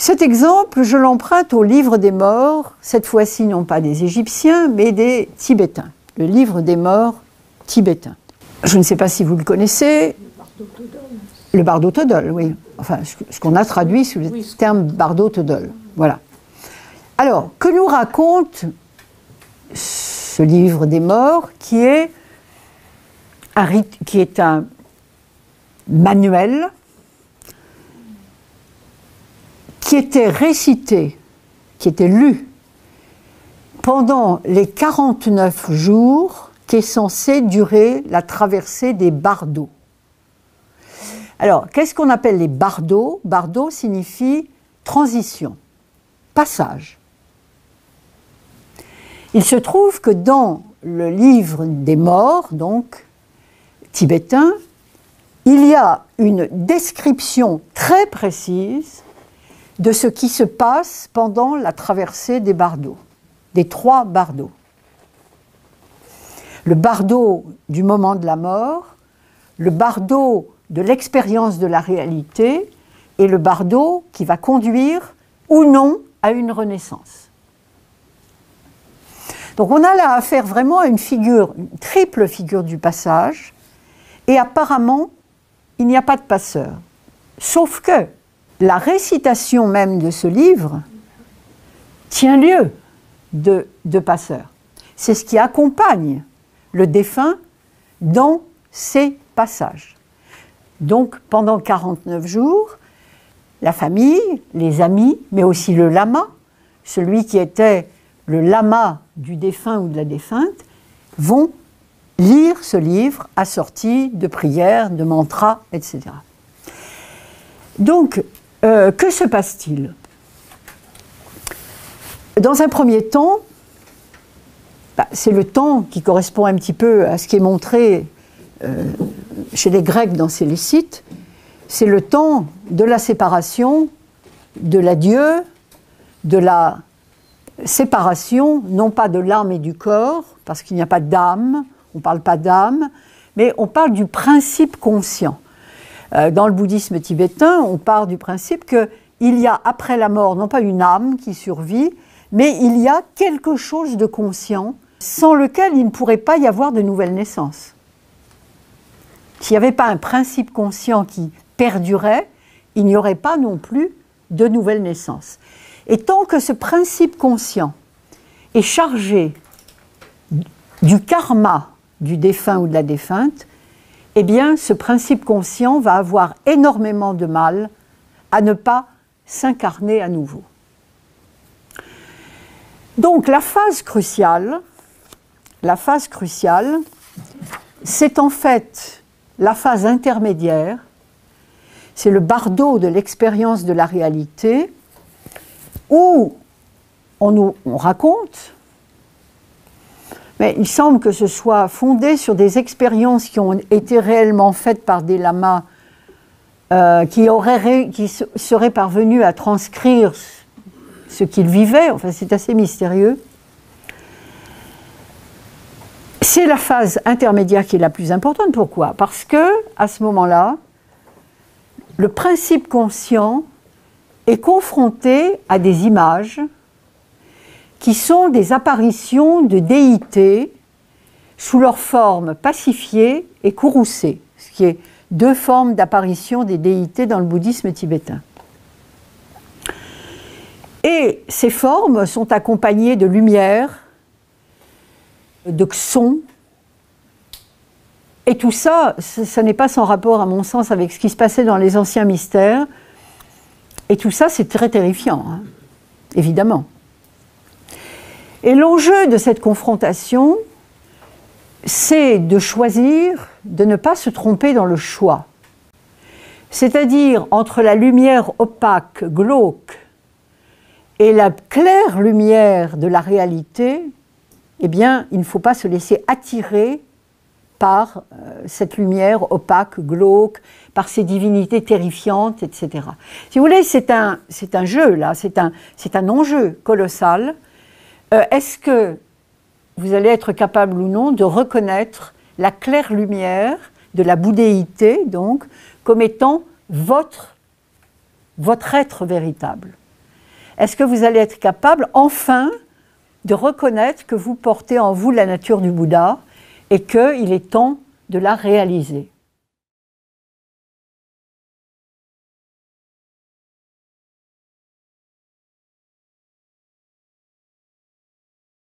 Cet exemple, je l'emprunte au livre des morts, cette fois-ci non pas des Égyptiens, mais des Tibétains. Le livre des morts tibétain. Je ne sais pas si vous le connaissez. Le Bardo Thodol, oui. Enfin, ce qu'on a traduit sous le terme Bardo Thodol. Voilà. Alors, que nous raconte ce livre des morts qui est un manuel qui était récité, qui était lu pendant les 49 jours qui est censé durer la traversée des bardeaux. Alors, qu'est-ce qu'on appelle les bardeaux? Bardeau signifie transition, passage. Il se trouve que dans le livre des morts, donc tibétain, il y a une description très précise de ce qui se passe pendant la traversée des bardeaux, des 3 bardeaux. Le bardeau du moment de la mort, le bardeau de l'expérience de la réalité et le bardeau qui va conduire ou non à une renaissance. Donc on a là affaire vraiment à une triple figure du passage, et apparemment il n'y a pas de passeur. Sauf que la récitation même de ce livre tient lieu de passeur. C'est ce qui accompagne le défunt dans ces passages. Donc pendant 49 jours, la famille, les amis, mais aussi le lama, celui qui était le lama du défunt ou de la défunte, vont lire ce livre assorti de prières, de mantras, etc. Donc, que se passe-t-il? Dans un premier temps, c'est le temps qui correspond un petit peu à ce qui est montré chez les Grecs dans Sélécite, c'est le temps de la séparation de l'adieu, de la séparation, non pas de l'âme et du corps, parce qu'il n'y a pas d'âme, on ne parle pas d'âme, mais on parle du principe conscient. Dans le bouddhisme tibétain, on part du principe qu'il y a après la mort, non pas une âme qui survit, mais il y a quelque chose de conscient sans lequel il ne pourrait pas y avoir de nouvelle naissance. S'il n'y avait pas un principe conscient qui perdurait, il n'y aurait pas non plus de nouvelle naissance. Et tant que ce principe conscient est chargé du karma du défunt ou de la défunte, eh bien, ce principe conscient va avoir énormément de mal à ne pas s'incarner à nouveau. Donc, la phase cruciale, c'est en fait la phase intermédiaire, c'est le bardeau de l'expérience de la réalité, où on raconte, mais il semble que ce soit fondé sur des expériences qui ont été réellement faites par des lamas qui seraient parvenus à transcrire ce qu'ils vivaient, enfin c'est assez mystérieux. C'est la phase intermédiaire qui est la plus importante. Pourquoi? Parce que, à ce moment-là, le principe conscient est confronté à des images qui sont des apparitions de déités sous leur forme pacifiée et courroucée, ce qui est 2 formes d'apparition des déités dans le bouddhisme tibétain. Et ces formes sont accompagnées de lumière, de sons, et tout ça, ça n'est pas sans rapport à mon sens avec ce qui se passait dans les anciens mystères, et tout ça c'est très terrifiant, hein, évidemment. Et l'enjeu de cette confrontation, c'est de choisir, de ne pas se tromper dans le choix. C'est-à-dire entre la lumière opaque, glauque, et la claire lumière de la réalité, eh bien, il ne faut pas se laisser attirer par cette lumière opaque, glauque, par ces divinités terrifiantes, etc. Si vous voulez, c'est un jeu, là, c'est un enjeu colossal. Est-ce que vous allez être capable ou non de reconnaître la claire lumière de la bouddhéité, donc, comme étant votre être véritable? est-ce que vous allez être capable, enfin, de reconnaître que vous portez en vous la nature du Bouddha et qu'il est temps de la réaliser?